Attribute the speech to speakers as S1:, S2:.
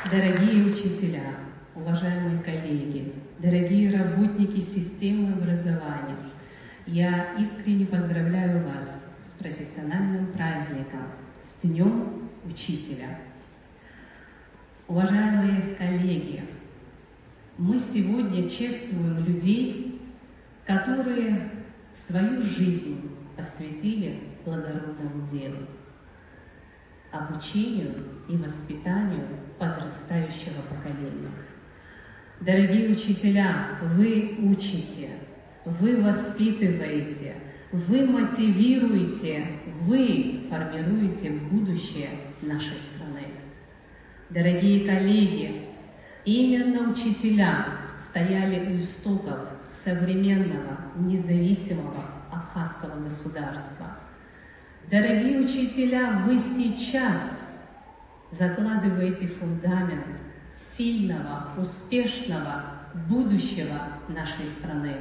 S1: Дорогие учителя, уважаемые коллеги, дорогие работники системы образования, я искренне поздравляю вас с профессиональным праздником, с Днем Учителя. Уважаемые коллеги, мы сегодня чествуем людей, которые свою жизнь посвятили благородному делу, обучению и воспитанию подрастающего поколения. Дорогие учителя, вы учите, вы воспитываете, вы мотивируете, вы формируете будущее нашей страны. Дорогие коллеги, именно учителя стояли у истоков современного независимого абхазского государства. Дорогие учителя, вы сейчас закладываете фундамент сильного, успешного будущего нашей страны.